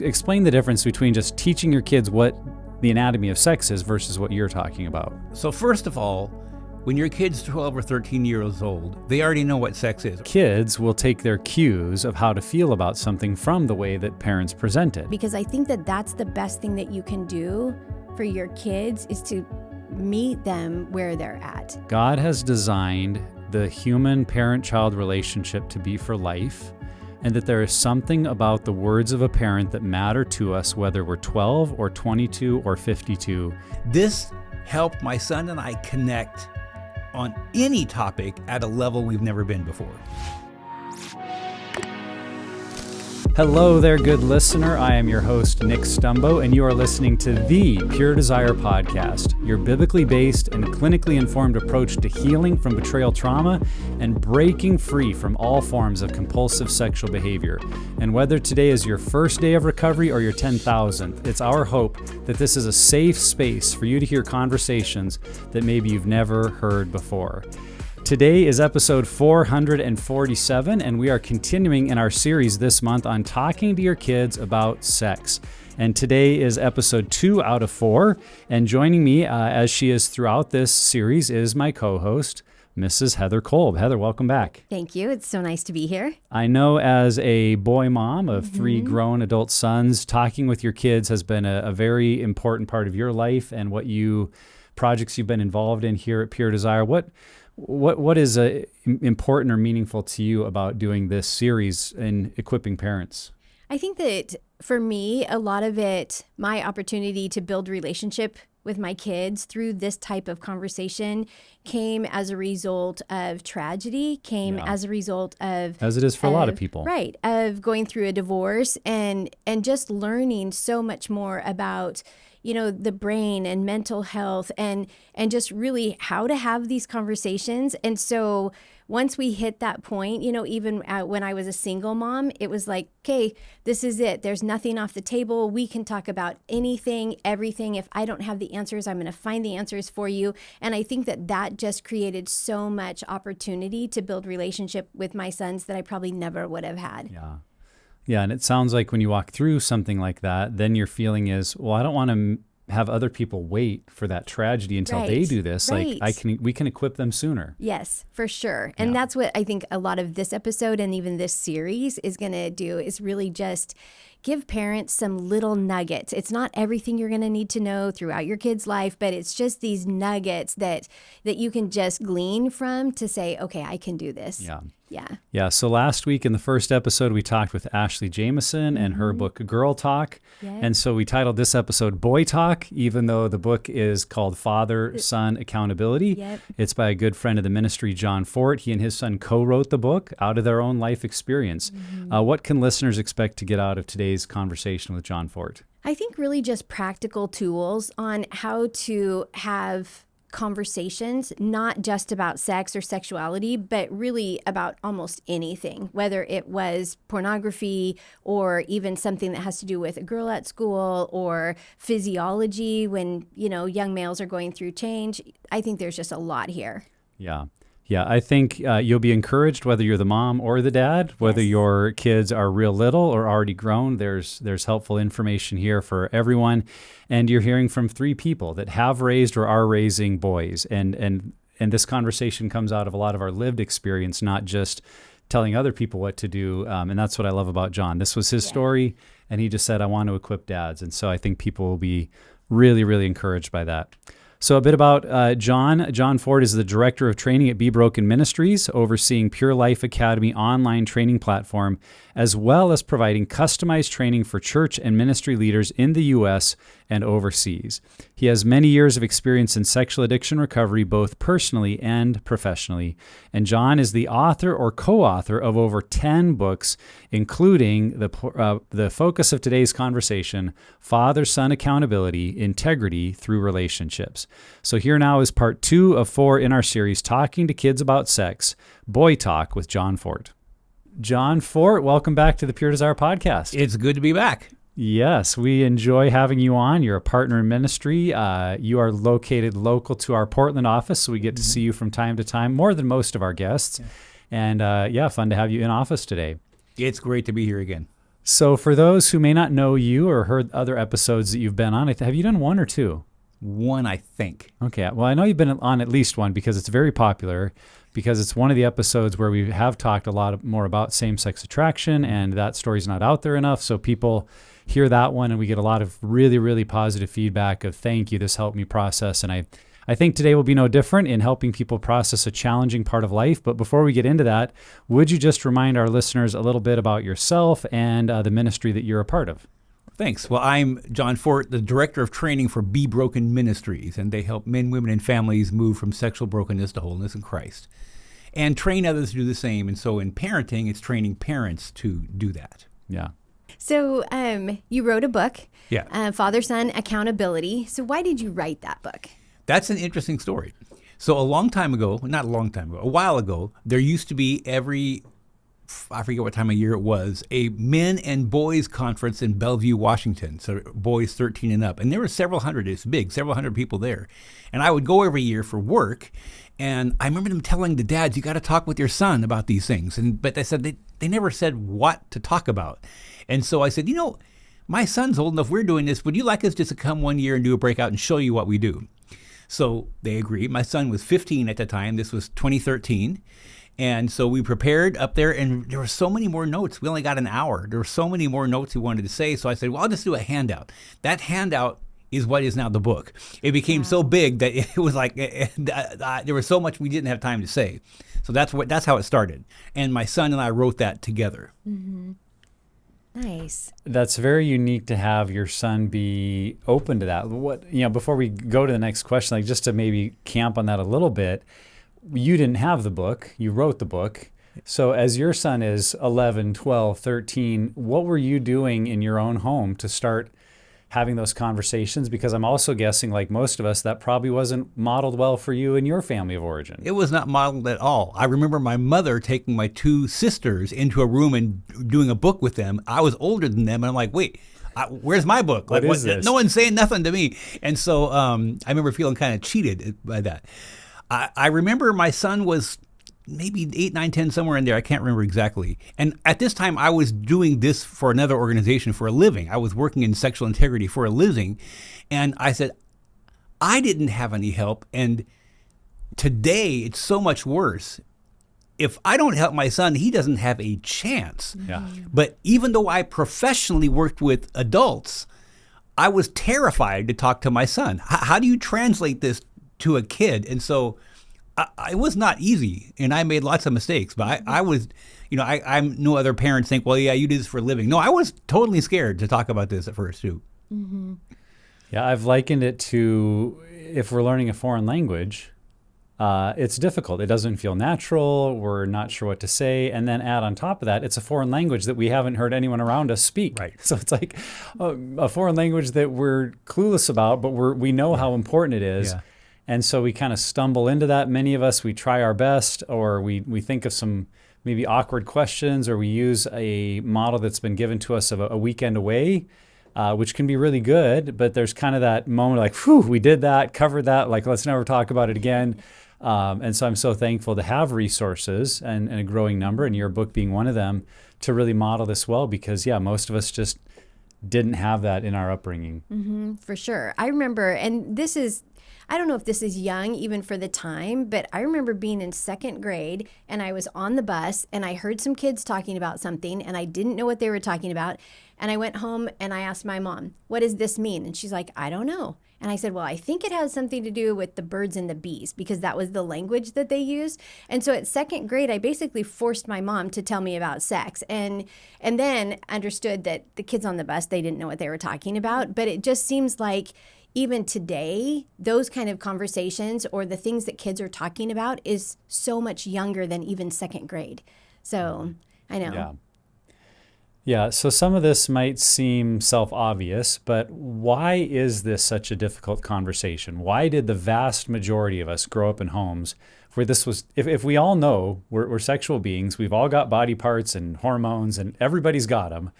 Explain the difference between just teaching your kids what the anatomy of sex is versus what you're talking about. So first of all, when your kid's 12 or 13 years old, they already know what sex is. Kids will take their cues of how to feel about something from the way that parents present it. Because I think that that's the best thing that you can do for your kids is to meet them where they're at. God has designed the human parent-child relationship to be for life, and that there is something about the words of a parent that matter to us, whether we're 12 or 22 or 52. This helped my son and I connect on any topic at a level we've never been before. Hello there, good listener. I am your host, Nick Stumbo, and you are listening to the Pure Desire Podcast, your biblically based and clinically informed approach to healing from betrayal trauma and breaking free from all forms of compulsive sexual behavior. And whether today is your first day of recovery or your 10,000th, it's our hope that this is a safe space for you to hear conversations that maybe you've never heard before. Today is episode 447, and we are continuing in our series this month on talking to your kids about sex. And today is episode 2 out of 4, and joining me, as she is throughout this series, is my co-host, Mrs. Heather Kolb. Heather, welcome back. Thank you. It's so nice to be here. I know as a boy mom of 3 grown adult sons, talking with your kids has been a very important part of your life and projects you've been involved in here at Pure Desire. What is important or meaningful to you about doing this series in equipping parents? I think that for me, a lot of it, my opportunity to build relationship with my kids through this type of conversation came as a result of tragedy, as a result of... As it is for a lot of people. Right, of going through a divorce and just learning so much more about the brain and mental health and just really how to have these conversations. And so once we hit that point, even when I was a single mom, it was like, okay, this is it. There's nothing off the table. We can talk about anything, everything. If I don't have the answers, I'm going to find the answers for you. And I think that just created so much opportunity to build relationship with my sons that I probably never would have had. Yeah, and it sounds like when you walk through something like that, then your feeling is, well, I don't want to have other people wait for that tragedy until they do this. Right. Like we can equip them sooner. Yes, for sure. And that's what I think a lot of this episode and even this series is going to do, is really just give parents some little nuggets. It's not everything you're going to need to know throughout your kid's life, but it's just these nuggets that you can just glean from to say, okay, I can do this. Yeah. So last week in the first episode, we talked with Ashley Jameson and her book, Girl Talk. Yep. And so we titled this episode Boy Talk, even though the book is called Father-Son Accountability. Yep. It's by a good friend of the ministry, John Fort. He and his son co-wrote the book out of their own life experience. What can listeners expect to get out of today's conversation with John Fort? I think really just practical tools on how to have conversations, not just about sex or sexuality, but really about almost anything, whether it was pornography or even something that has to do with a girl at school or physiology when, young males are going through change. I think there's just a lot here. Yeah, I think you'll be encouraged whether you're the mom or the dad, whether your kids are real little or already grown. There's helpful information here for everyone. And you're hearing from 3 people that have raised or are raising boys. And this conversation comes out of a lot of our lived experience, not just telling other people what to do. And that's what I love about John. This was his story, and he just said, I want to equip dads. And so I think people will be really, really encouraged by that. So a bit about John. John Fort is the Director of Training at Be Broken Ministries, overseeing Pure Life Academy online training platform, as well as providing customized training for church and ministry leaders in the U.S. and overseas. He has many years of experience in sexual addiction recovery, both personally and professionally. And John is the author or co-author of over 10 books, including the focus of today's conversation, Father-Son Accountability, Integrity Through Relationships. So here now is part 2 of 4 in our series, Talking to Kids About Sex, Boy Talk with John Fort. John Fort, welcome back to the Pure Desire Podcast. It's good to be back. Yes, we enjoy having you on. You're a partner in ministry. You are located local to our Portland office, so we get to see you from time to time, more than most of our guests. And fun to have you in office today. It's great to be here again. So for those who may not know you or heard other episodes that you've been on, have you done one or two? One, I think. Okay. Well, I know you've been on at least one because it's very popular, because it's one of the episodes where we have talked a lot more about same-sex attraction, and that story's not out there enough. So people hear that one, and we get a lot of really, really positive feedback of thank you. This helped me process. And I think today will be no different in helping people process a challenging part of life. But before we get into that, would you just remind our listeners a little bit about yourself and the ministry that you're a part of? Thanks. Well, I'm John Fort, the Director of Training for Be Broken Ministries, and they help men, women, and families move from sexual brokenness to wholeness in Christ and train others to do the same. And so in parenting, it's training parents to do that. Yeah. So you wrote a book, Yeah. Father-Son Accountability. So why did you write that book? That's an interesting story. So a long time ago, not a long time ago, a while ago, there used to be I forget what time of year it was, a men and boys conference in Bellevue, Washington. So boys 13 and up. And there were several hundred, it's big, several hundred people there. And I would go every year for work. And I remember them telling the dads, you got to talk with your son about these things. But they said they never said what to talk about. And so I said, my son's old enough, we're doing this. Would you like us just to come one year and do a breakout and show you what we do? So they agreed. My son was 15 at the time. This was 2013. And so we prepared up there, and there were so many more notes. We only got an hour. There were so many more notes we wanted to say. So I said, well, I'll just do a handout. That handout is what is now the book. It became so big that it was like there was so much we didn't have time to say. So that's how it started. And my son and I wrote that together. Mm-hmm. Nice. That's very unique to have your son be open to that. Before we go to the next question, like just to maybe camp on that a little bit, you didn't have the book, you wrote the book. So as your son is 11, 12, 13, what were you doing in your own home to start having those conversations? Because I'm also guessing, like most of us, that probably wasn't modeled well for you and your family of origin. It was not modeled at all. I remember my mother taking my two sisters into a room and doing a book with them. I was older than them, and I'm like, wait, where's my book? What is this? No one's saying nothing to me. And so I remember feeling kind of cheated by that. I remember my son was maybe 8, 9, 10, somewhere in there. I can't remember exactly. And at this time, I was doing this for another organization for a living. I was working in sexual integrity for a living. And I said, I didn't have any help. And today, it's so much worse. If I don't help my son, he doesn't have a chance. Yeah. But even though I professionally worked with adults, I was terrified to talk to my son. How do you translate this to a kid? And so it was not easy, and I made lots of mistakes, but I was, I'm no other parents think, well, yeah, you do this for a living. No, I was totally scared to talk about this at first too. Mm-hmm. Yeah, I've likened it to if we're learning a foreign language, it's difficult. It doesn't feel natural. We're not sure what to say. And then add on top of that, it's a foreign language that we haven't heard anyone around us speak. Right. So it's like a foreign language that we're clueless about, but we know how important it is. Yeah. And so we kind of stumble into that. Many of us, we try our best, or we think of some maybe awkward questions, or we use a model that's been given to us of a weekend away, which can be really good. But there's kind of that moment like, whew, we did that, covered that, like let's never talk about it again. And so I'm so thankful to have resources and a growing number, and your book being one of them, to really model this well, because most of us just didn't have that in our upbringing. Mm-hmm, for sure. I remember, and I don't know if this is young even for the time, but I remember being in second grade and I was on the bus and I heard some kids talking about something and I didn't know what they were talking about. And I went home and I asked my mom, what does this mean? And she's like, I don't know. And I said, well, I think it has something to do with the birds and the bees, because that was the language that they used. And so at second grade, I basically forced my mom to tell me about sex, and then understood that the kids on the bus, they didn't know what they were talking about. But it just seems like even today, those kind of conversations or the things that kids are talking about is so much younger than even second grade. So I know. Yeah. Yeah, so some of this might seem self-obvious, but why is this such a difficult conversation? Why did the vast majority of us grow up in homes where this was, if we all know we're sexual beings, we've all got body parts and hormones and everybody's got them,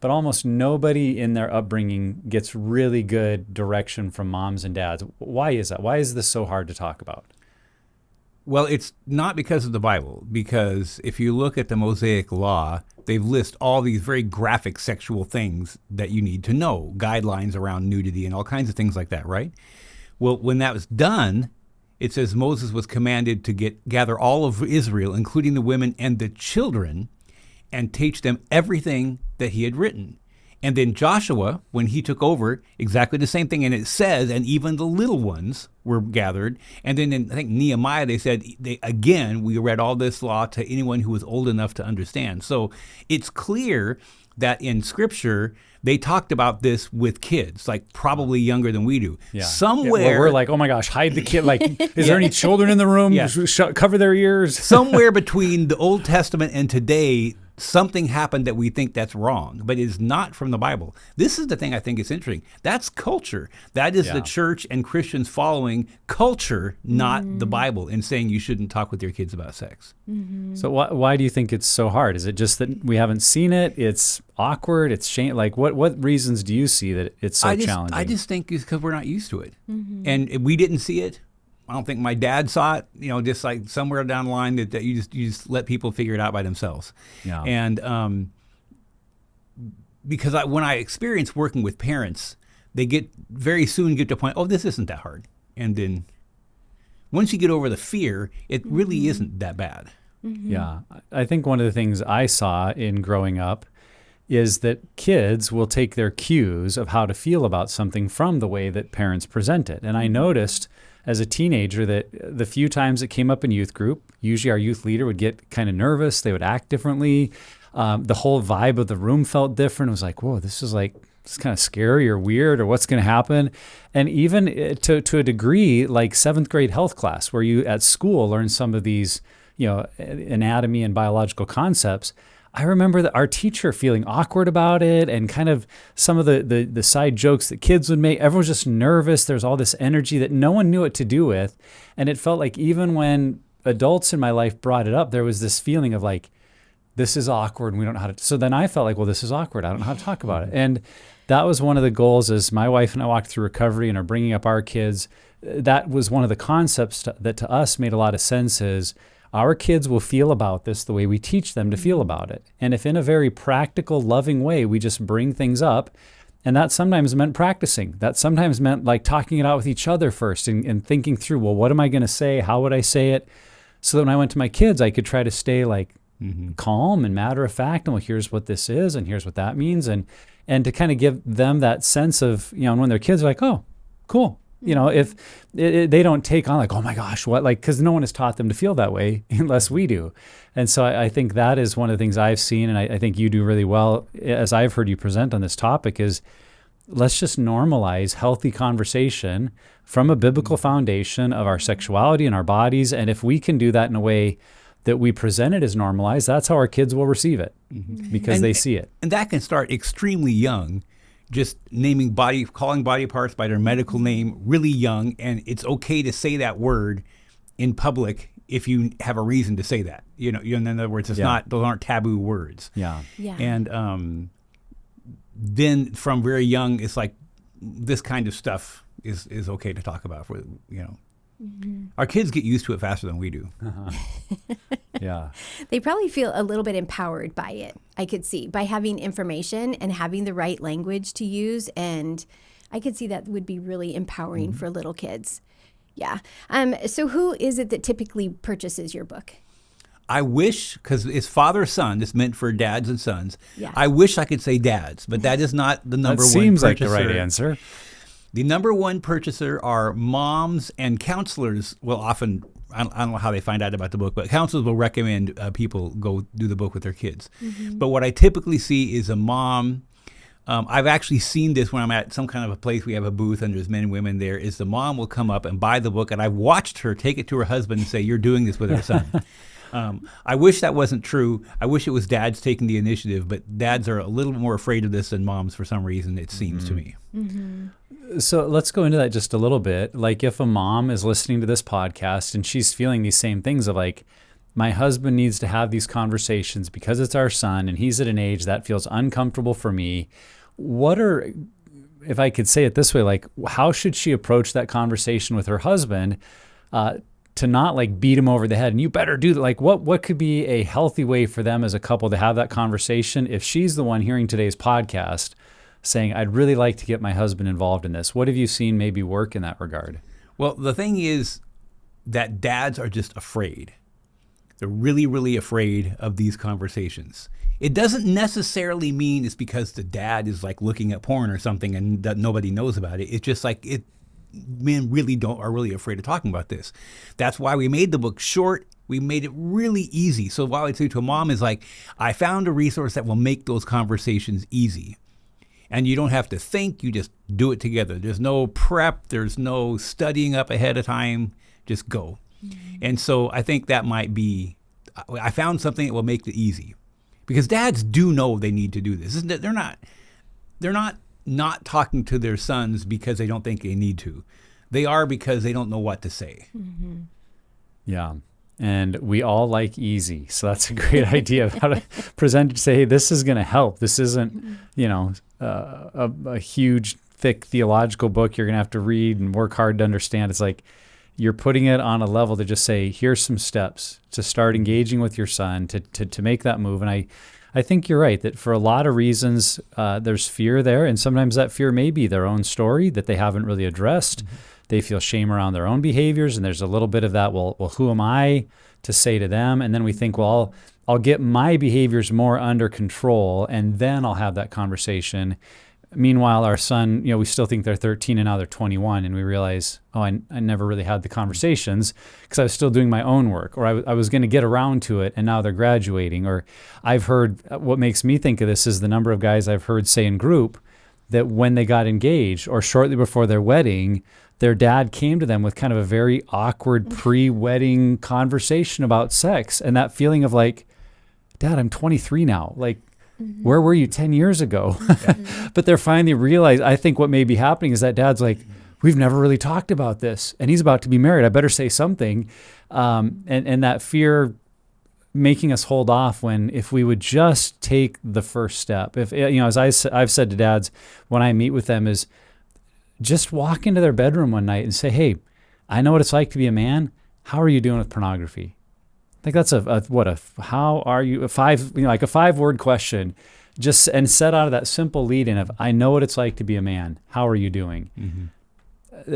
but almost nobody in their upbringing gets really good direction from moms and dads. Why is that? Why is this so hard to talk about? Well, it's not because of the Bible, because if you look at the Mosaic Law, they list all these very graphic sexual things that you need to know, guidelines around nudity and all kinds of things like that, right? Well, when that was done, it says Moses was commanded to gather all of Israel, including the women and the children, and teach them everything that he had written. And then Joshua, when he took over, exactly the same thing. And it says, and even the little ones were gathered. And then in, I think, Nehemiah, they said, we read all this law to anyone who was old enough to understand. So it's clear that in Scripture, they talked about this with kids, like probably younger than we do. Yeah. Somewhere. Yeah, well, we're like, oh my gosh, hide the kid. Like, is there any children in the room? Yeah. Cover their ears. Somewhere between the Old Testament and today, something happened that we think that's wrong, but it is not from the Bible. This is the thing I think is interesting. That's culture. That is the church and Christians following culture, not the Bible, and saying you shouldn't talk with your kids about sex. So why do you think it's so hard? Is it just that we haven't seen it? It's awkward. It's shame. Like what reasons do you see that it's so challenging? I just think it's because we're not used to it, and we didn't see it. I don't think my dad saw it. Just like somewhere down the line that you just let people figure it out by themselves. Yeah. And because when I experience working with parents, they very soon get to a point. Oh, this isn't that hard, and then once you get over the fear, it really isn't that bad. Yeah. I think one of the things I saw in growing up is that kids will take their cues of how to feel about something from the way that parents present it. And I noticed as a teenager that the few times it came up in youth group, usually our youth leader would get kind of nervous. They would act differently. The whole vibe of the room felt different. It was like, whoa, this is kind of scary or weird, or what's going to happen. And even to a degree, like 7th grade health class, where you at school learn some of these, anatomy and biological concepts. I remember that our teacher feeling awkward about it, and kind of some of the side jokes that kids would make. Everyone was just nervous. There's all this energy that no one knew what to do with. And it felt like even when adults in my life brought it up, there was this feeling of like, this is awkward and we don't know how to. So then I felt like, well, this is awkward. I don't know how to talk about it. And that was one of the goals as my wife and I walked through recovery and are bringing up our kids. That was one of the concepts that to us made a lot of sense is, our kids will feel about this the way we teach them to feel about it. And if in a very practical, loving way, we just bring things up, and that sometimes meant practicing. That sometimes meant like talking it out with each other first and thinking through, well, what am I going to say? How would I say it? So that when I went to my kids, I could try to stay like calm and matter of fact. And well, here's what this is, and here's what that means. And to kind of give them that sense of, and when their kids are like, oh, cool. If they don't take on like, oh my gosh, what, like, because no one has taught them to feel that way unless we do. And so I think that is one of the things I've seen, and I think you do really well, as I've heard you present on this topic, is let's just normalize healthy conversation from a biblical foundation of our sexuality and our bodies. And if we can do that in a way that we present it as normalized, that's how our kids will receive it because they see it. And that can start extremely young. Just calling body parts by their medical name really young, and it's okay to say that word in public if you have a reason to say that. In other words, those aren't taboo words. Yeah. And then from very young, it's like this kind of stuff is okay to talk about. Our kids get used to it faster than we do. Yeah. They probably feel a little bit empowered by it, I could see, by having information and having the right language to use. And I could see that would be really empowering for little kids. Yeah. So who is it that typically purchases your book? I wish, because it's father-son, it's meant for dads and sons. Yeah. I wish I could say dads, but that is not the number one purchaser. That seems like the right answer. The number one purchaser are moms, and counselors will often, I don't know how they find out about the book, but counselors will recommend people go do the book with their kids. But what I typically see is a mom. I've actually seen this when I'm at some kind of a place, we have a booth and there's men and women there, is the mom will come up and buy the book, and I've watched her take it to her husband and say, you're doing this with her son. I wish that wasn't true. I wish it was dads taking the initiative, but dads are a little more afraid of this than moms for some reason, it seems to me. So let's go into that just a little bit. Like if a mom is listening to this podcast and she's feeling these same things of like, my husband needs to have these conversations because it's our son and he's at an age that feels uncomfortable for me. If I could say it this way, like how should she approach that conversation with her husband to not like beat them over the head and you better do that. Like what could be a healthy way for them as a couple to have that conversation if she's the one hearing today's podcast saying, I'd really like to get my husband involved in this? What have you seen maybe work in that regard? Well, the thing is that dads are just afraid. They're really, really afraid of these conversations. It doesn't necessarily mean it's because the dad is like looking at porn or something and that nobody knows about it. It's just like men really are really afraid of talking about this. That's why we made the book short. We made it really easy. So what I would say to a mom is like, I found a resource that will make those conversations easy. And you don't have to think, you just do it together. There's no prep, there's no studying up ahead of time, just go. Mm-hmm. And so I think that might be, I found something that will make it easy. Because dads do know they need to do this. They're not talking to their sons because they don't think they need to. They are because they don't know what to say. Mm-hmm. Yeah. And we all like easy. So that's a great idea of how to present it. Say, hey, this is going to help. This isn't, a huge, thick theological book you're going to have to read and work hard to understand. It's like you're putting it on a level to just say, here's some steps to start engaging with your son to make that move. And I think you're right that for a lot of reasons, there's fear there. And sometimes that fear may be their own story that they haven't really addressed. Mm-hmm. They feel shame around their own behaviors. And there's a little bit of that, well, who am I to say to them? And then we think, well, I'll get my behaviors more under control and then I'll have that conversation. Meanwhile, our son, we still think they're 13 and now they're 21. And we realize, I never really had the conversations because I was still doing my own work, or I was going to get around to it and now they're graduating. Or I've heard, what makes me think of this is the number of guys I've heard say in group that when they got engaged or shortly before their wedding, their dad came to them with kind of a very awkward pre-wedding conversation about sex. And that feeling of like, Dad, I'm 23 now. Like, mm-hmm. Where were you 10 years ago? Mm-hmm. But they're finally realized, I think what may be happening is that dad's like, we've never really talked about this. And he's about to be married. I better say something. And that fear making us hold off when if we would just take the first step. If as I've said to dads when I meet with them is just walk into their bedroom one night and say, hey, I know what it's like to be a man. How are you doing with pornography? I think that's how are you? A 5-word question, just and set out of that simple lead in of, I know what it's like to be a man. How are you doing? Mm-hmm.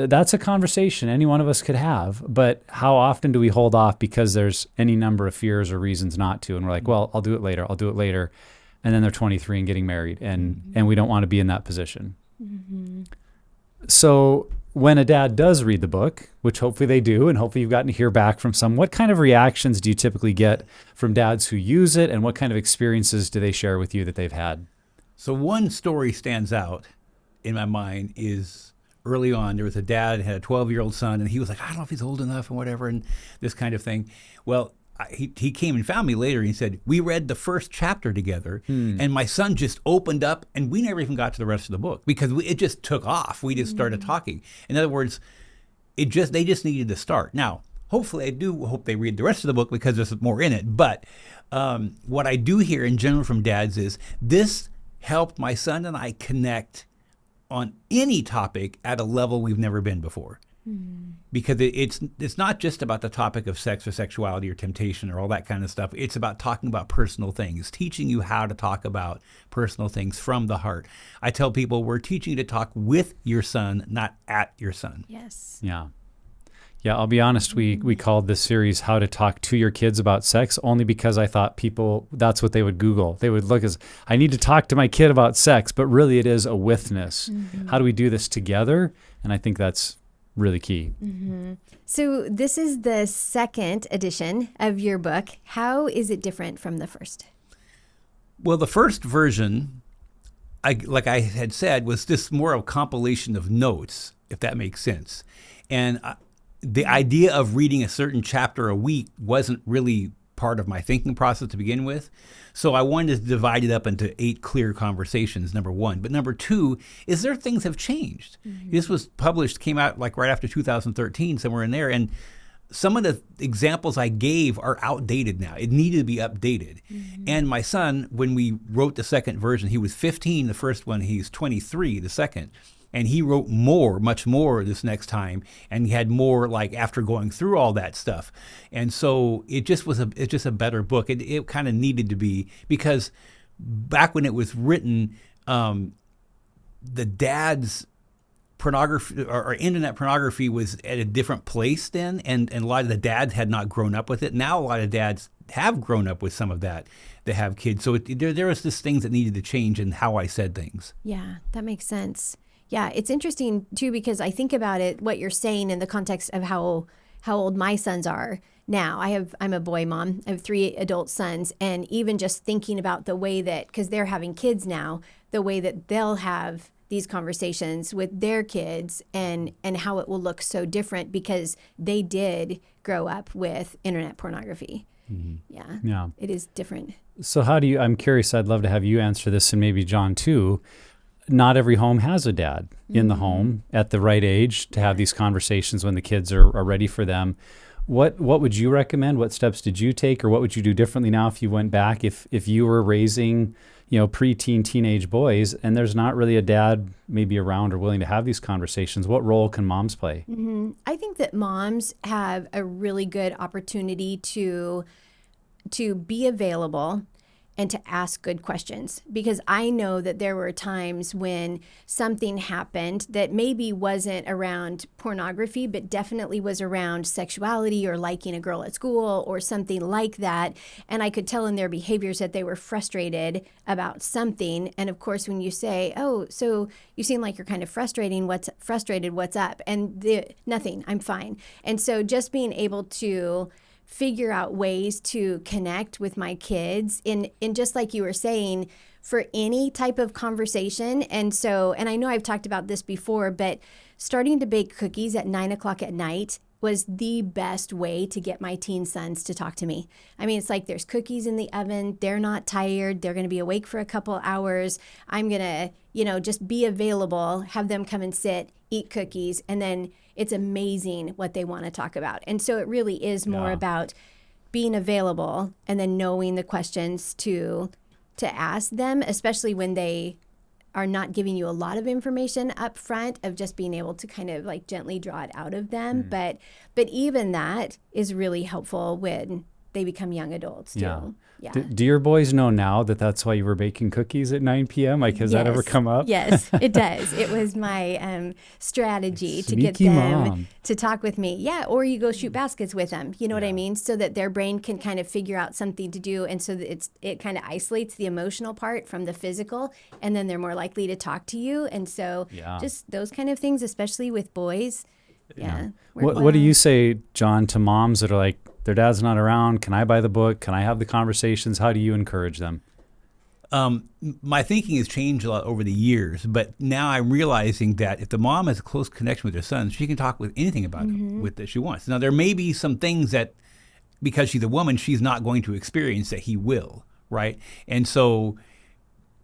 That's a conversation any one of us could have, but how often do we hold off because there's any number of fears or reasons not to? And we're like, well, I'll do it later. And then they're 23 and getting married and we don't want to be in that position. Mm-hmm. So when a dad does read the book, which hopefully they do, and hopefully you've gotten to hear back from some, what kind of reactions do you typically get from dads who use it, and what kind of experiences do they share with you that they've had? So one story stands out in my mind is early on, there was a dad had a 12-year-old son, and he was like, I don't know if he's old enough and whatever, and this kind of thing. Well, he came and found me later and he said, we read the first chapter together and my son just opened up and we never even got to the rest of the book because it just took off. We just started talking. In other words, they just needed to start. Now, hopefully I do hope they read the rest of the book because there's more in it. But what I do hear in general from dads is this helped my son and I connect on any topic at a level we've never been before. Because it's not just about the topic of sex or sexuality or temptation or all that kind of stuff. It's about talking about personal things, teaching you how to talk about personal things from the heart. I tell people we're teaching you to talk with your son, not at your son. Yes. Yeah. Yeah, I'll be honest, we called this series How to Talk to Your Kids About Sex only because I thought people, that's what they would Google. They would look as, I need to talk to my kid about sex, but really it is a withness. Mm-hmm. How do we do this together? And I think that's really key. Mm-hmm. So this is the second edition of your book. How is it different from the first? Well, the first version, like I had said, was just more of a compilation of notes, if that makes sense. And the idea of reading a certain chapter a week wasn't really part of my thinking process to begin with. So I wanted to divide it up into 8 clear conversations, number one. But number two is there things have changed. Mm-hmm. This was published, came out like right after 2013, somewhere in there. And some of the examples I gave are outdated now. It needed to be updated. Mm-hmm. And my son, when we wrote the second version, he was 15, the first one, he's 23, the second. And he wrote much more this next time, and he had more like after going through all that stuff. And so it's just a better book. It kind of needed to be, because back when it was written, the dad's pornography or internet pornography was at a different place then, and a lot of the dads had not grown up with it. Now a lot of dads have grown up with some of that. They have kids, so there was just things that needed to change in how I said things. Yeah, that makes sense. Yeah, it's interesting too, because I think about it, what you're saying in the context of how old my sons are now. I'm a boy mom. I have 3 adult sons, and even just thinking about the way that, because they're having kids now, the way that they'll have these conversations with their kids, and how it will look so different because they did grow up with internet pornography. Yeah, it is different. So I'm curious, I'd love to have you answer this, and maybe John too. Not every home has a dad in the home at the right age to have these conversations when the kids are ready for them. What would you recommend? What steps did you take, or what would you do differently now if you went back, if you were raising, preteen, teenage boys, and there's not really a dad maybe around or willing to have these conversations? What role can moms play? I think that moms have a really good opportunity to be available and to ask good questions, because I know that there were times when something happened that maybe wasn't around pornography, but definitely was around sexuality or liking a girl at school or something like that. And I could tell in their behaviors that they were frustrated about something. And of course, when you say, "Oh, so you seem like you're kind of what's up?" And nothing, I'm fine. And so just being able to figure out ways to connect with my kids in just like you were saying, for any type of conversation. And I know I've talked about this before, but starting to bake cookies at 9:00 at night was the best way to get my teen sons to talk to me. I mean, it's like there's cookies in the oven. They're not tired. They're going to be awake for a couple hours. I'm going to, just be available, have them come and sit, eat cookies, and then it's amazing what they want to talk about. And so it really is more about being available and then knowing the questions to ask them, especially when they are not giving you a lot of information up front, of just being able to kind of like gently draw it out of them. But even that is really helpful when they become young adults too. Yeah. Do your boys know now that that's why you were baking cookies at 9 p.m.? Like, has that ever come up? Yes, it does. It was my strategy to get them to talk with me. Yeah, or you go shoot baskets with them. You know what I mean? So that their brain can kind of figure out something to do, and so that it kind of isolates the emotional part from the physical, and then they're more likely to talk to you. And so just those kind of things, especially with boys. What do you say, John, to moms that are like, their dad's not around? Can I buy the book? Can I have the conversations? How do you encourage them? My thinking has changed a lot over the years, but now I'm realizing that if the mom has a close connection with her son, she can talk with anything about it that she wants. Now, there may be some things that, because she's a woman, she's not going to experience that he will, right? And so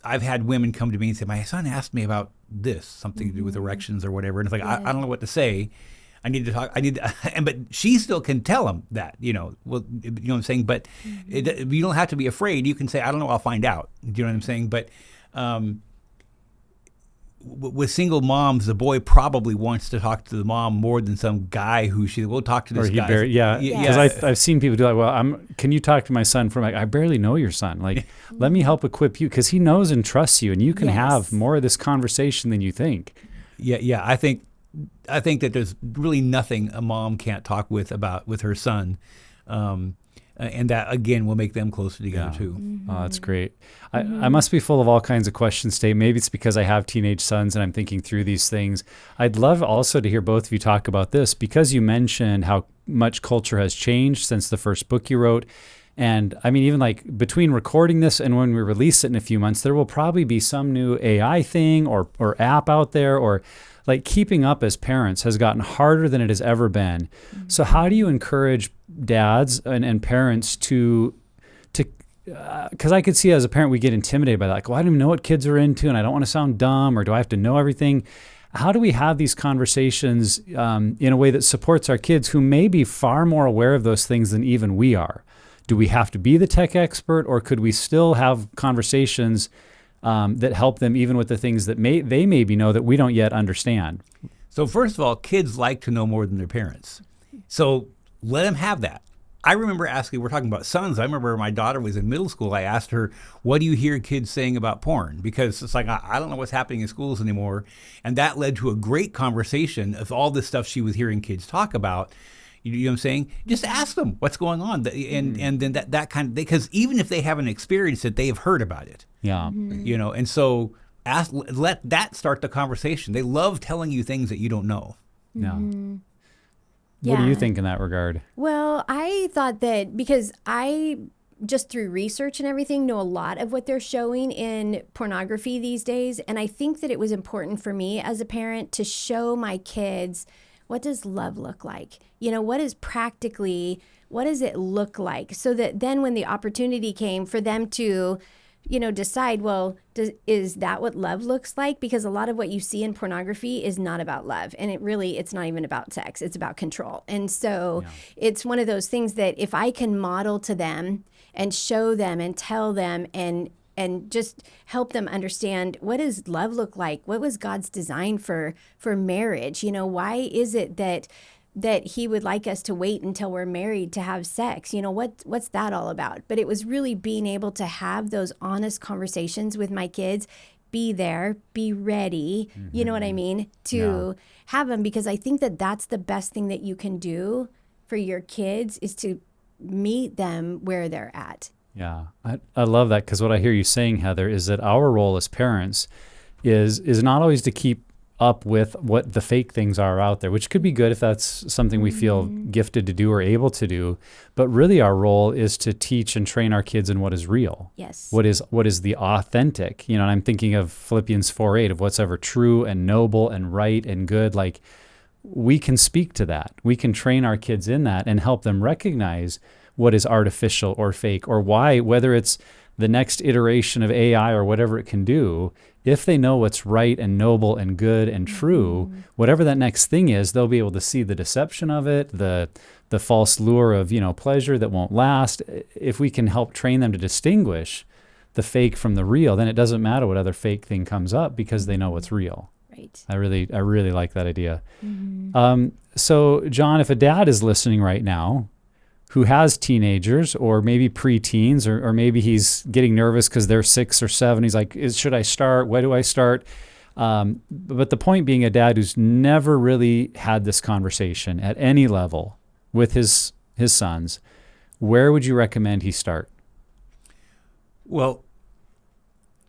I've had women come to me and say, my son asked me about this, something to do with erections or whatever. And it's like, I don't know what to say. I need to talk. But she still can tell him that, well, you know what I'm saying? But you don't have to be afraid. You can say, I don't know, I'll find out. Do you know what I'm saying? But with single moms, the boy probably wants to talk to the mom more than some guy who we'll talk to this guy. Because I've seen people do like, well, can you talk to my son? From like, I barely know your son. Like, let me help equip you, because he knows and trusts you, and you can have more of this conversation than you think. Yeah. I think that there's really nothing a mom can't talk with her son, and that again will make them closer together too. Oh, that's great. I must be full of all kinds of questions today. Maybe it's because I have teenage sons and I'm thinking through these things. I'd love also to hear both of you talk about this, because you mentioned how much culture has changed since the first book you wrote. And I mean, even like between recording this and when we release it in a few months, there will probably be some new AI thing or app out there, or like keeping up as parents has gotten harder than it has ever been. So how do you encourage dads and parents to because I could see as a parent, we get intimidated by that. Like, well, I don't even know what kids are into, and I don't want to sound dumb, or do I have to know everything? How do we have these conversations in a way that supports our kids who may be far more aware of those things than even we are? Do we have to be the tech expert, or could we still have conversations that help them even with the things that they maybe know that we don't yet understand. So first of all, kids like to know more than their parents. So let them have that. I remember asking, we're talking about sons. I remember my daughter was in middle school. I asked her, what do you hear kids saying about porn? Because it's like, I don't know what's happening in schools anymore. And that led to a great conversation of all this stuff she was hearing kids talk about. You know what I'm saying? Just ask them what's going on. And then that kind of, because even if they haven't experienced it, they have heard about it. Yeah. You know, and so let that start the conversation. They love telling you things that you don't know. Yeah. What do you think in that regard? Well, I thought that because I just through research and everything know a lot of what they're showing in pornography these days. And I think that it was important for me as a parent to show my kids, what does love look like? You know, what does it look like? So that then when the opportunity came for them to, you know, decide, well, is that what love looks like? Because a lot of what you see in pornography is not about love. And it's not even about sex. It's about control. And so it's one of those things that if I can model to them and show them and tell them and just help them understand, what does love look like? What was God's design for marriage? You know, why is it that he would like us to wait until we're married to have sex? You know, what's that all about? But it was really being able to have those honest conversations with my kids, be there, be ready, you know what I mean, to have them, because I think that that's the best thing that you can do for your kids is to meet them where they're at. Yeah, I love that, because what I hear you saying, Heather, is that our role as parents is not always to keep up with what the fake things are out there, which could be good if that's something we feel gifted to do or able to do. But really our role is to teach and train our kids in what is real. Yes. What is the authentic, you know, and I'm thinking of Philippians 4:8 of what's ever true and noble and right and good. Like, we can speak to that. We can train our kids in that and help them recognize what is artificial or fake, or why, whether it's the next iteration of AI or whatever it can do, if they know what's right and noble and good and true, whatever that next thing is, they'll be able to see the deception of it, the false lure of, you know, pleasure that won't last. If we can help train them to distinguish the fake from the real, then it doesn't matter what other fake thing comes up, because they know what's real. Right. I really like that idea. So John, if a dad is listening right now who has teenagers or maybe preteens, or maybe he's getting nervous because they're 6 or 7. He's like, should I start? Where do I start? But the point being, a dad who's never really had this conversation at any level with his sons, where would you recommend he start? Well,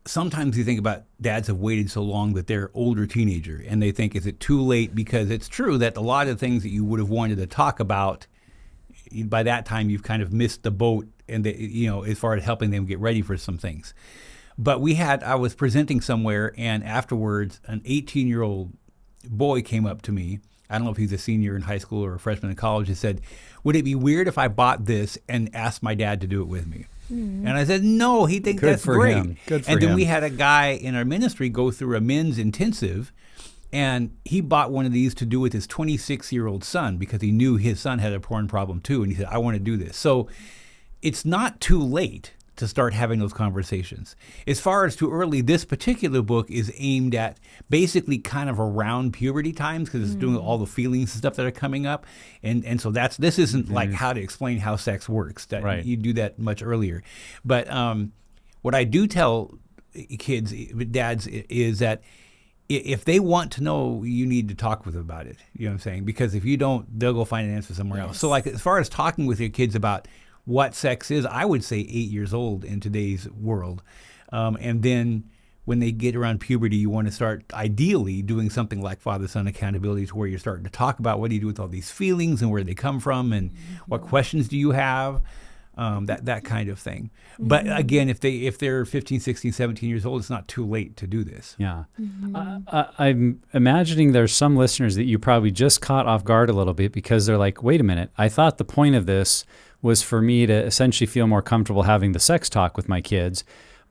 sometimes you think about dads have waited so long that they're older teenager, and they think, is it too late? Because it's true that a lot of things that you would have wanted to talk about, by that time you've kind of missed the boat, and you know, as far as helping them get ready for some things. But I was presenting somewhere, and afterwards an 18-year-old boy came up to me. I don't know if he's a senior in high school or a freshman in college, and said, would it be weird if I bought this and asked my dad to do it with me? And I said, no, he thinks that's great. Good for and then him. we had a guy in our ministry go through a men's intensive, and he bought one of these to do with his 26-year-old son, because he knew his son had a porn problem too. And he said, I want to do this. So it's not too late to start having those conversations. As far as too early, this particular book is aimed at basically kind of around puberty times, because it's doing all the feelings and stuff that are coming up. And so this isn't like how to explain how sex works. Right. You do that much earlier. But what I do tell kids, dads, is that if they want to know, you need to talk with them about it. You know what I'm saying? Because if you don't, they'll go find an answer somewhere else. So like, as far as talking with your kids about what sex is, I would say 8 years old in today's world. And then when they get around puberty, you want to start ideally doing something like father-son accountability, to where you're starting to talk about what do you do with all these feelings and where they come from, and what questions do you have, that kind of thing. But again, if they're 15, 16, 17 years old, it's not too late to do this. Yeah. I'm imagining there's some listeners that you probably just caught off guard a little bit, because they're like, wait a minute, I thought the point of this was for me to essentially feel more comfortable having the sex talk with my kids.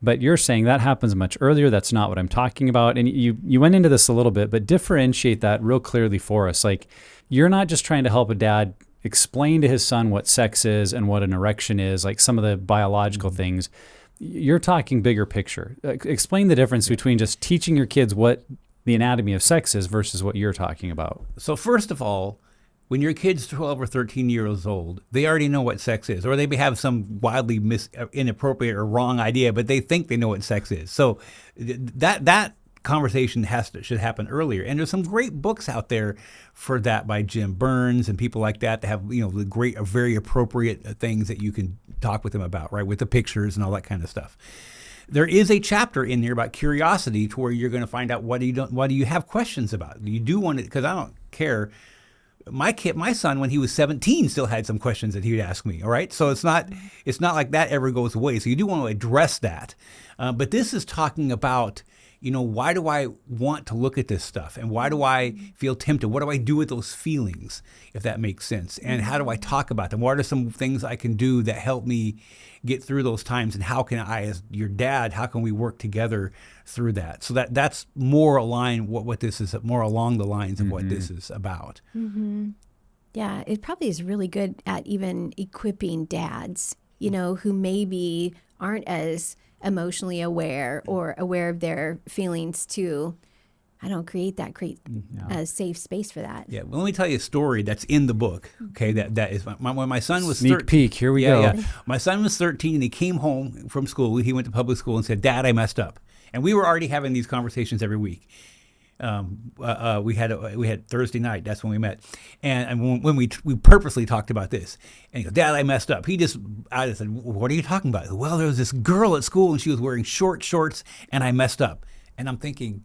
But you're saying that happens much earlier. That's not what I'm talking about. And you went into this a little bit, but differentiate that real clearly for us. Like, you're not just trying to help a dad explain to his son what sex is and what an erection is, like some of the biological things, you're talking bigger picture. Explain the difference between just teaching your kids what the anatomy of sex is versus what you're talking about. So first of all, when your kid's 12 or 13 years old, they already know what sex is, or they may have some wildly inappropriate or wrong idea, but they think they know what sex is. So that conversation should happen earlier. And there's some great books out there for that by Jim Burns and people like that have, the great, very appropriate things that you can talk with them about, right, with the pictures and all that kind of stuff. There is a chapter in there about curiosity to where you're going to find out what do you have questions about. You do want to, because I don't care. My son, when he was 17, still had some questions that he would ask me. All right, so it's not like that ever goes away. So you do want to address that, but this is talking about, why do I want to look at this stuff, and why do I feel tempted? What do I do with those feelings, if that makes sense? And how do I talk about them? What are some things I can do that help me get through those times? And how can I, as your dad, how can we work together through that? So that's more aligned what this is, more along the lines of what this is about. Mm-hmm. Yeah, it probably is really good at even equipping dads, who maybe aren't as emotionally aware or aware of their feelings to, create a safe space for that. Yeah, well, let me tell you a story that's in the book. Okay, that is when my son was sneak peek. Here we go. Yeah. My son was 13 and he came home from school. He went to public school and said, "Dad, I messed up." And we were already having these conversations every week. We had Thursday night. That's when we met, and when we purposely talked about this. And he goes, "Dad, I messed up." I said, "What are you talking about?" "Well, there was this girl at school and she was wearing short shorts and I messed up." And I'm thinking,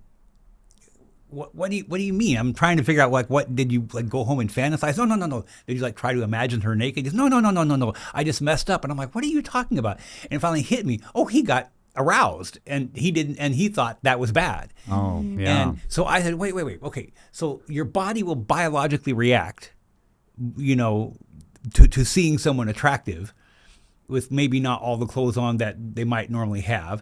What do you mean? I'm trying to figure out what did you go home and fantasize? No. Did you try to imagine her naked? He goes, No. I just messed up. And I'm like, what are you talking about? And it finally hit me. Oh, he got aroused and he thought that was bad. Oh, yeah. And so I said, wait. Okay. So your body will biologically react, to seeing someone attractive with maybe not all the clothes on that they might normally have.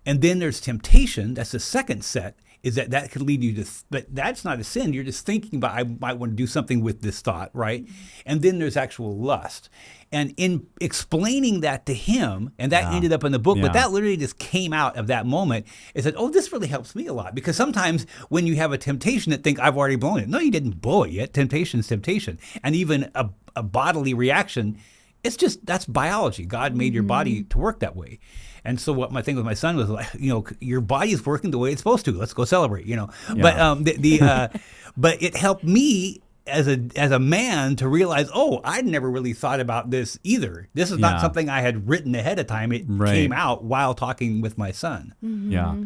And then there's temptation. That's the second set. Is that could lead you to, but that's not a sin. You're just thinking about, I might want to do something with this thought, right? And then there's actual lust. And in explaining that to him, and that ended up in the book, but that literally just came out of that moment. It said, oh, this really helps me a lot. Because sometimes when you have a temptation that think I've already blown it. No, you didn't blow it yet. Temptation's temptation. And even a bodily reaction, that's biology. God made your body to work that way. And so what my thing with my son was your body is working the way it's supposed to. Let's go celebrate, Yeah. But but it helped me as a man to realize, I'd never really thought about this either. This is not something I had written ahead of time. It came out while talking with my son. Mm-hmm. Yeah.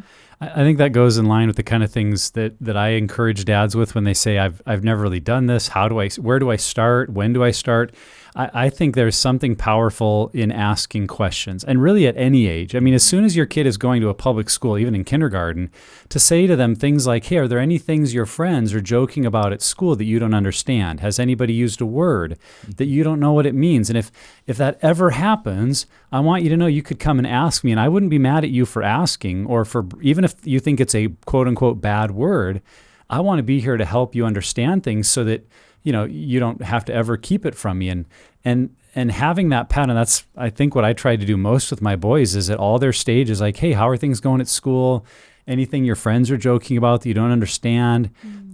I think that goes in line with the kind of things that I encourage dads with when they say, I've never really done this. Where do I start? When do I start? I think there's something powerful in asking questions, and really at any age. I mean, as soon as your kid is going to a public school, even in kindergarten, to say to them things like, hey, are there any things your friends are joking about at school that you don't understand? Has anybody used a word that you don't know what it means? And if that ever happens, I want you to know you could come and ask me, and I wouldn't be mad at you for asking, or for even if you think it's a quote unquote bad word. I want to be here to help you understand things so that you don't have to ever keep it from me. And having that pattern, that's, I think, what I try to do most with my boys is at all their stages, like, hey, how are things going at school? Anything your friends are joking about that you don't understand?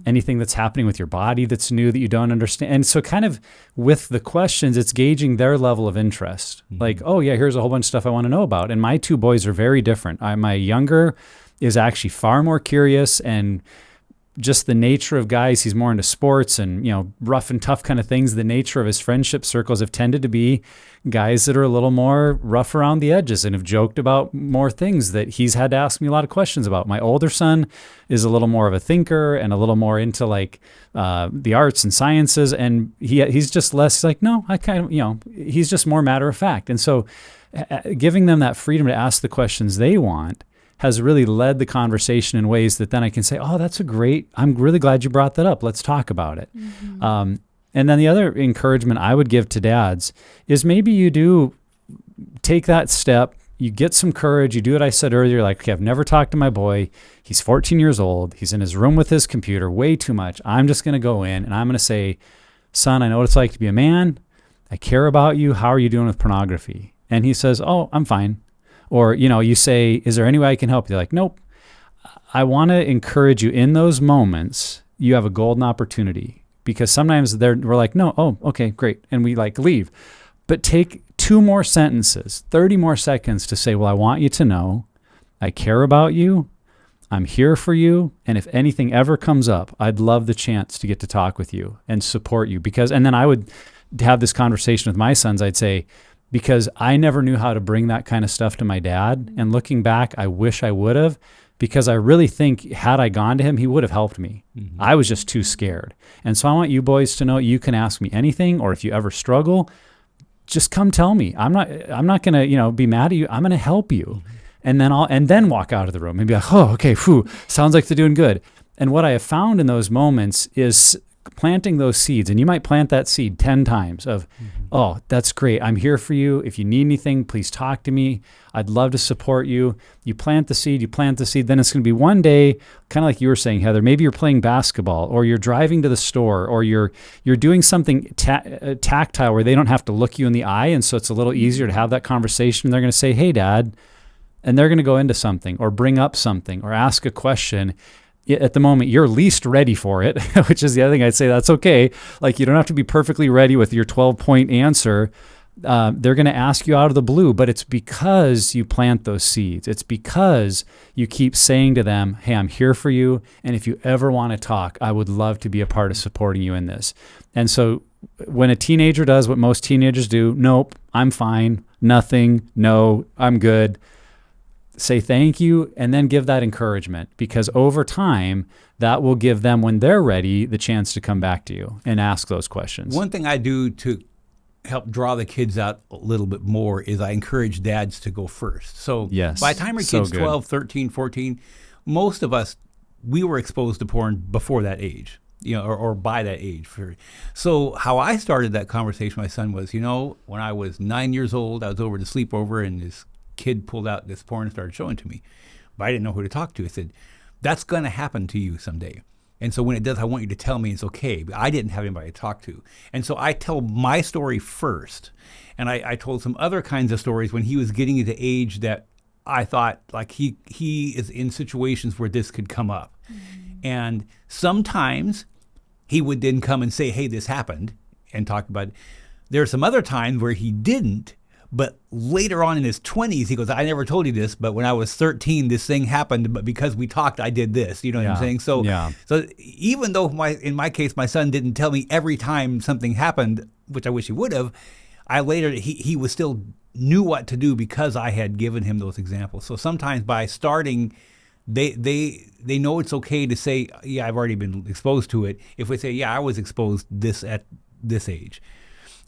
Anything that's happening with your body that's new that you don't understand? And so kind of with the questions, it's gauging their level of interest. Like, oh yeah, here's a whole bunch of stuff I want to know about. And my two boys are very different. My younger is actually far more curious, and just the nature of guys, he's more into sports and, rough and tough kind of things. The nature of his friendship circles have tended to be guys that are a little more rough around the edges and have joked about more things that he's had to ask me a lot of questions about. My older son is a little more of a thinker and a little more into the arts and sciences. And he's just less like, no, I kind of, he's just more matter of fact. And so giving them that freedom to ask the questions they want has really led the conversation in ways that then I can say, I'm really glad you brought that up. Let's talk about it. Mm-hmm. And then the other encouragement I would give to dads is maybe you do take that step, you get some courage, you do what I said earlier, like, okay, I've never talked to my boy. He's 14 years old. He's in his room with his computer way too much. I'm just going to go in and I'm going to say, son, I know what it's like to be a man. I care about you. How are you doing with pornography? And he says, oh, I'm fine. Or, you say, is there any way I can help? They're like, nope. I want to encourage you in those moments. You have a golden opportunity, because sometimes we're like, no, oh, okay, great. And we leave. But take 2 more sentences, 30 more seconds to say, well, I want you to know I care about you. I'm here for you. And if anything ever comes up, I'd love the chance to get to talk with you and support you. And then I would have this conversation with my sons. I'd say, because I never knew how to bring that kind of stuff to my dad. And looking back, I wish I would have, because I really think had I gone to him, he would have helped me. Mm-hmm. I was just too scared. And so I want you boys to know you can ask me anything, or if you ever struggle, just come tell me. I'm not going to, be mad at you. I'm going to help you. Mm-hmm. And then walk out of the room and be like, oh, okay, sounds like they're doing good. And what I have found in those moments is planting those seeds. And you might plant that seed 10 times of, oh, that's great. I'm here for you. If you need anything, please talk to me. I'd love to support you. You plant the seed, then it's going to be one day, kind of like you were saying, Heather, maybe you're playing basketball, or you're driving to the store, or you're doing something tactile where they don't have to look you in the eye. And so it's a little easier to have that conversation. They're going to say, hey, Dad, and they're going to go into something or bring up something or ask a question. At the moment, you're least ready for it, which is the other thing I'd say. That's okay. You don't have to be perfectly ready with your 12-point answer. They're going to ask you out of the blue, but it's because you plant those seeds. It's because you keep saying to them, hey, I'm here for you. And if you ever want to talk, I would love to be a part of supporting you in this. And so when a teenager does what most teenagers do, nope, I'm fine, nothing, no, I'm good. Say thank you, and then give that encouragement, because over time, that will give them, when they're ready, the chance to come back to you and ask those questions. One thing I do to help draw the kids out a little bit more is I encourage dads to go first. So yes, by the time our kids 12, 13, 14, most of us, we were exposed to porn before that age, or by that age. So how I started that conversation with my son was, when I was 9 years old, I was over to sleepover, and this kid pulled out this porn and started showing to me, but I didn't know who to talk to. I said, that's going to happen to you someday. And so when it does, I want you to tell me it's okay. But I didn't have anybody to talk to. And so I tell my story first. And I told some other kinds of stories when he was getting to the age that I thought he is in situations where this could come up. Mm-hmm. And sometimes he would then come and say, hey, this happened, and talk about it. There are some other times where he didn't. But later on in his 20s, he goes, I never told you this, but when I was 13, this thing happened. But because we talked, I did this. You know what I'm saying? So, so even though in my case, my son didn't tell me every time something happened, which I wish he would have, he was still knew what to do because I had given him those examples. So sometimes by starting, they know it's okay to say, yeah, I've already been exposed to it. If we say, yeah, I was exposed this at this age.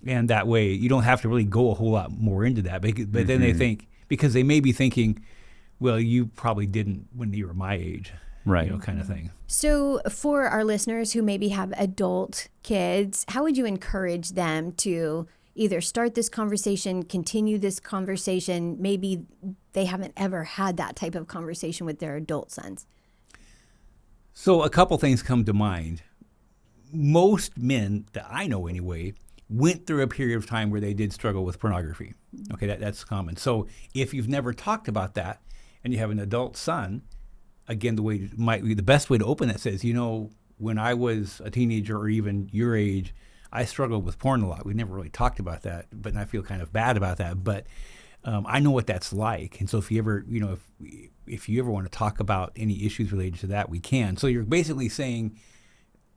And that way, you don't have to really go a whole lot more into that. But then they think, because they may be thinking, well, you probably didn't when you were my age, right? Kind of thing. So for our listeners who maybe have adult kids, how would you encourage them to either start this conversation, continue this conversation? Maybe they haven't ever had that type of conversation with their adult sons. So a couple things come to mind. Most men that I know anyway went through a period of time where they did struggle with pornography. Okay, that's common. So if you've never talked about that and you have an adult son, again, the best way to open that says, when I was a teenager or even your age, I struggled with porn a lot. We never really talked about that, but I feel kind of bad about that. But I know what that's like. And so if you ever, if you ever want to talk about any issues related to that, we can. So you're basically saying,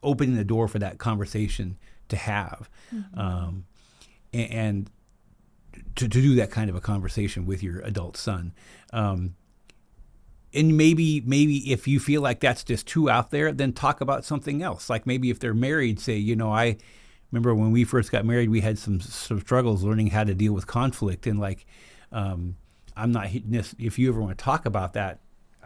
opening the door for that conversation to have, and to do that kind of a conversation with your adult son. And maybe if you feel like that's just too out there, then talk about something else. Like maybe if they're married, say, I remember when we first got married, we had some struggles learning how to deal with conflict. And I'm not, if you ever want to talk about that,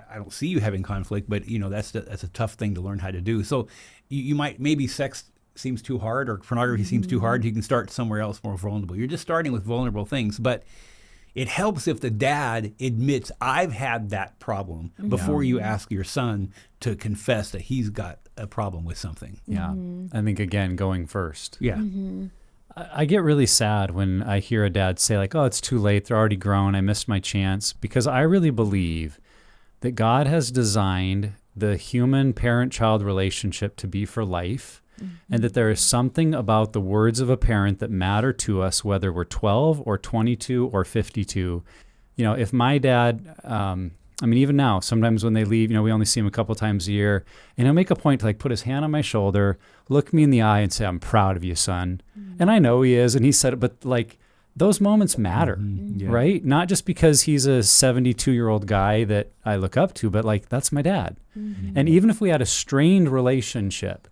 I don't see you having conflict, but that's a tough thing to learn how to do. So you might, maybe sex seems too hard or pornography seems too hard. You can start somewhere else more vulnerable. You're just starting with vulnerable things, but it helps if the dad admits, I've had that problem, before you ask your son to confess that he's got a problem with something. Yeah. I think, again, going first. Yeah. I get really sad when I hear a dad say like, oh, it's too late. They're already grown. I missed my chance, because I really believe that God has designed the human parent-child relationship to be for life, and that there is something about the words of a parent that matter to us, whether we're 12 or 22 or 52. If my dad, even now, sometimes when they leave, we only see him a couple times a year, and he'll make a point to like put his hand on my shoulder, look me in the eye and say, I'm proud of you, son. And I know he is, and he said it, but like those moments matter, right? Not just because he's a 72-year-old guy that I look up to, but like, that's my dad. And even if we had a strained relationship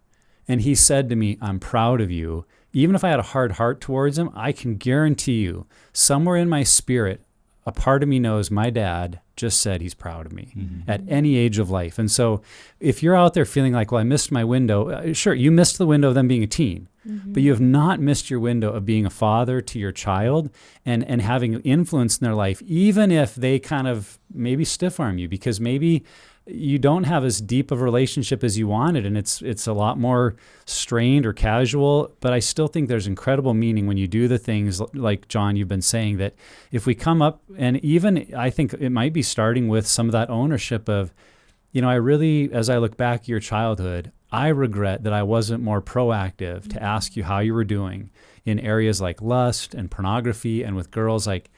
and he said to me, I'm proud of you, even if I had a hard heart towards him, I can guarantee you somewhere in my spirit, a part of me knows my dad just said he's proud of me at any age of life. And so if you're out there feeling like, well, I missed my window, sure, you missed the window of them being a teen, but you have not missed your window of being a father to your child and having influence in their life, even if they kind of maybe stiff arm you, because maybe you don't have as deep of a relationship as you wanted, and it's a lot more strained or casual. But I still think there's incredible meaning when you do the things like, John, you've been saying, that if we come up, and even I think it might be starting with some of that ownership of, I really, as I look back at your childhood, I regret that I wasn't more proactive to ask you how you were doing in areas like lust and pornography, and with girls, like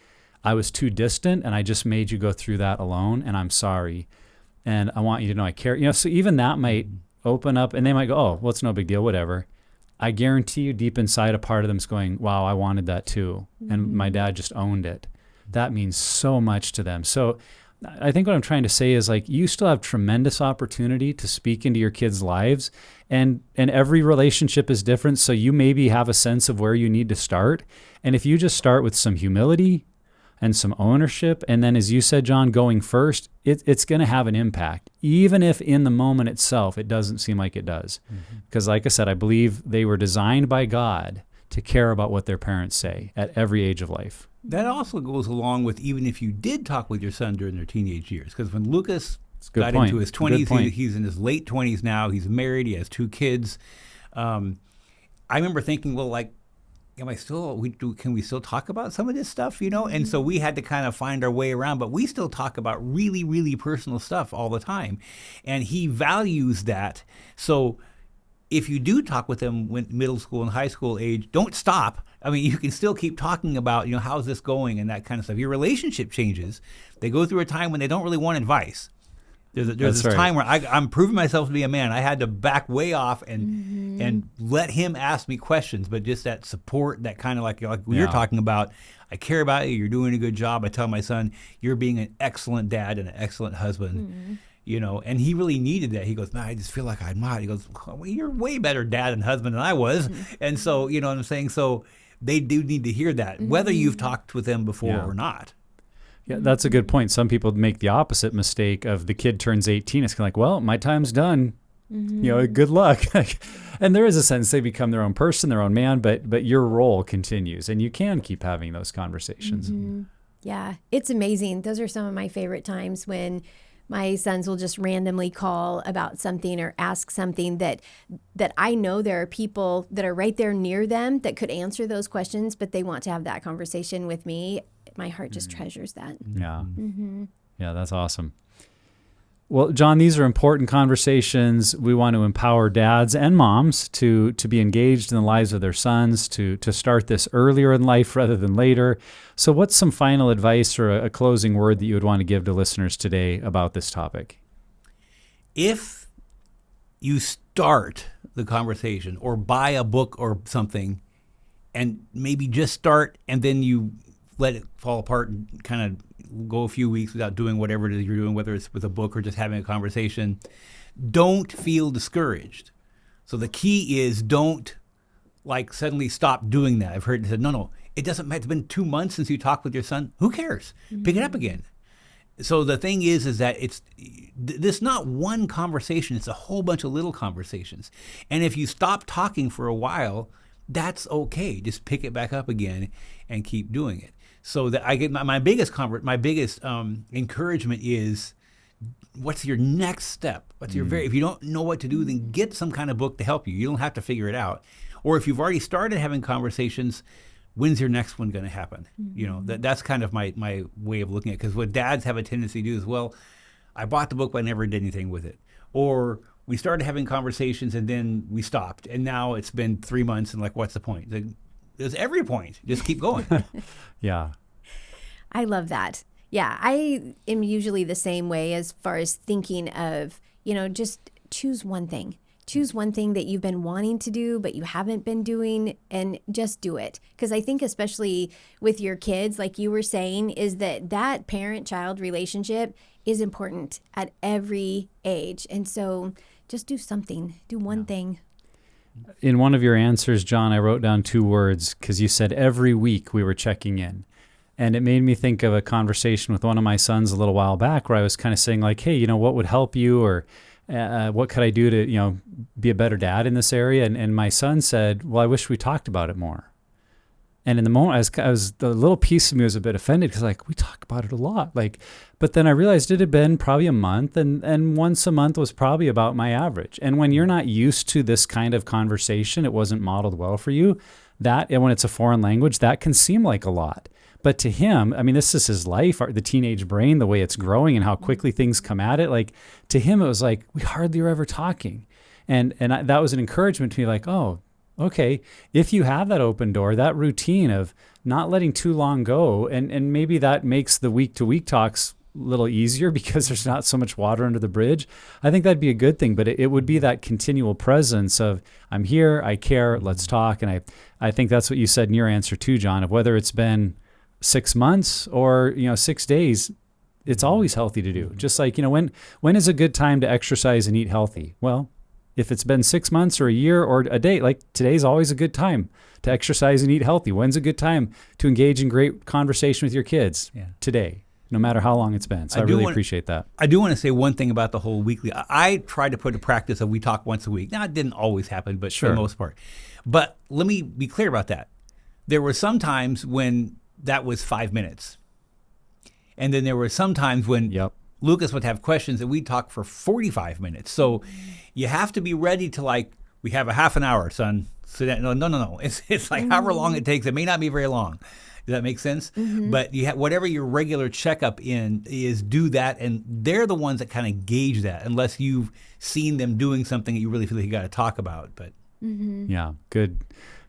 I was too distant and I just made you go through that alone, and I'm sorry. And I want you to know I care. So even that might open up, and they might go, oh, well, it's no big deal, whatever. I guarantee you deep inside a part of them's going, wow, I wanted that too. And my dad just owned it. That means so much to them. So I think what I'm trying to say is, like, you still have tremendous opportunity to speak into your kids' lives, and every relationship is different. So you maybe have a sense of where you need to start. And if you just start with some humility and some ownership, and then, as you said, John, going first, it's going to have an impact, even if in the moment itself it doesn't seem like it does. Because like I said, I believe they were designed by God to care about what their parents say at every age of life. That also goes along with even if you did talk with your son during their teenage years. Because when Lucas got into his 20s, he's in his late 20s now, he's married, he has 2 kids. I remember thinking, well, like, can we still talk about some of this stuff, And so we had to kind of find our way around, but we still talk about really, really personal stuff all the time. And he values that. So if you do talk with him when middle school and high school age, don't stop. I mean, you can still keep talking about, how's this going and that kind of stuff. Your relationship changes. They go through a time when they don't really want advice. There's this time where I'm proving myself to be a man. I had to back way off and let him ask me questions, but just that support, that kind of like you're talking about, I care about you, you're doing a good job. I tell my son, you're being an excellent dad and an excellent husband, and he really needed that. He goes, man, I just feel like I'm not. He goes, well, you're way better dad and husband than I was. And so, you know what I'm saying? So they do need to hear that, whether you've talked with them before or not. Yeah, that's a good point. Some people make the opposite mistake of the kid turns 18. It's kind of like, well, my time's done. Good luck. And there is a sense they become their own person, their own man, but your role continues, and you can keep having those conversations. Yeah, it's amazing. Those are some of my favorite times when my sons will just randomly call about something or ask something that I know there are people that are right there near them that could answer those questions, but they want to have that conversation with me. My heart just treasures that. Yeah. Yeah, that's awesome. Well, John, these are important conversations. We want to empower dads and moms to be engaged in the lives of their sons, to start this earlier in life rather than later. So what's some final advice or a closing word that you would want to give to listeners today about this topic? If you start the conversation or buy a book or something and maybe just start and then you let it fall apart and kind of go a few weeks without doing whatever it is you're doing, whether it's with a book or just having a conversation, don't feel discouraged. So the key is don't suddenly stop doing that. I've heard it said, no, it doesn't matter. It's been 2 months since you talked with your son. Who cares? Pick it up again. So the thing is that it's this not one conversation. It's a whole bunch of little conversations. And if you stop talking for a while, that's okay. Just pick it back up again and keep doing it. So that I get my biggest encouragement is what's your next step? What's your if you don't know what to do, then get some kind of book to help you. You don't have to figure it out. Or if you've already started having conversations, when's your next one going to happen? You know, that's kind of my way of looking at it. Because what dads have a tendency to do is, well, I bought the book, but I never did anything with it. Or we started having conversations and then we stopped. And now it's been 3 months and like, what's the point? There's every point. Just keep going. Yeah. I love that. Yeah, I am usually the same way as far as thinking of, you know, just choose one thing. Choose one thing that you've been wanting to do, but you haven't been doing, and just do it. Because I think especially with your kids, like you were saying, is that parent-child relationship is important at every age. And so just do something. Do one thing. In one of your answers, John, I wrote down 2 words because you said every week we were checking in. And it made me think of a conversation with one of my sons a little while back where I was kind of saying like, hey, you know, what would help you, or what could I do to, you know, be a better dad in this area? And my son said, well, I wish we talked about it more. And in the moment, I was the little piece of me was a bit offended because like, we talk about it a lot. Like, but then I realized it had been probably a month, and once a month was probably about my average. And when you're not used to this kind of conversation, it wasn't modeled well for you, and when it's a foreign language, that can seem like a lot. But to him, I mean, this is his life, the teenage brain, the way it's growing and how quickly things come at it. Like, to him, it was like, we hardly are ever talking. And that was an encouragement to me, like, oh, okay, if you have that open door, that routine of not letting too long go, and maybe that makes the week-to-week talks a little easier because there's not so much water under the bridge, I think that'd be a good thing. But it would be that continual presence of, I'm here, I care, let's talk. And I think that's what you said in your answer too, John, of whether it's been 6 months or, you know, 6 days, it's always healthy to do. Just like, you know, when is a good time to exercise and eat healthy? Well, if it's been 6 months or a year or a day, like today's always a good time to exercise and eat healthy. When's a good time to engage in great conversation with your kids? Yeah. Today, no matter how long it's been. So I really appreciate that. I do want to say one thing about the whole weekly. I tried to put a practice of we talk once a week. Now, it didn't always happen, but for the most part. But let me be clear about that. There were some times when that was 5 minutes. And then there were some times when Lucas would have questions and we'd talk for 45 minutes. So you have to be ready to, like, we have a half an hour, son. So that, no. It's like however long it takes. It may not be very long. Does that make sense? Mm-hmm. But you have, whatever your regular checkup in is, do that. And they're the ones that kind of gauge that, unless you've seen them doing something that you really feel like you got to talk about. But yeah, good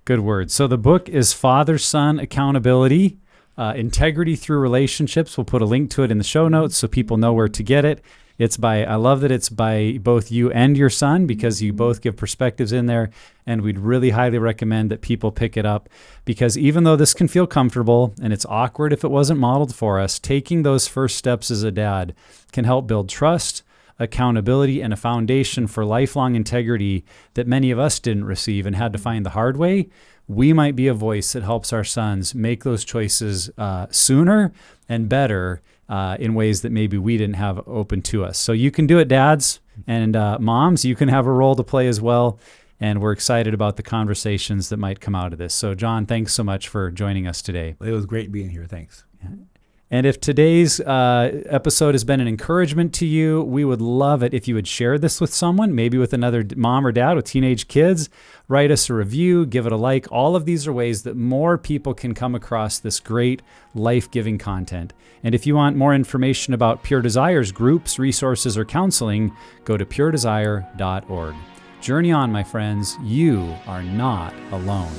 word. So the book is Father-Son Accountability, Integrity Through Relationships. We'll put a link to it in the show notes so people know where to get it. I love that it's by both you and your son, because you both give perspectives in there, and we'd really highly recommend that people pick it up, because even though this can feel comfortable and it's awkward if it wasn't modeled for us, taking those first steps as a dad can help build trust, accountability, and a foundation for lifelong integrity that many of us didn't receive and had to find the hard way. We might be a voice that helps our sons make those choices sooner and better in ways that maybe we didn't have open to us. So you can do it, dads, and moms, you can have a role to play as well. And we're excited about the conversations that might come out of this. So John, thanks so much for joining us today. It was great being here. Thanks. And if today's episode has been an encouragement to you, we would love it if you would share this with someone, maybe with another mom or dad with teenage kids. Write us a review, give it a like. All of these are ways that more people can come across this great life-giving content. And if you want more information about Pure Desire's groups, resources, or counseling, go to puredesire.org. Journey on, my friends. You are not alone.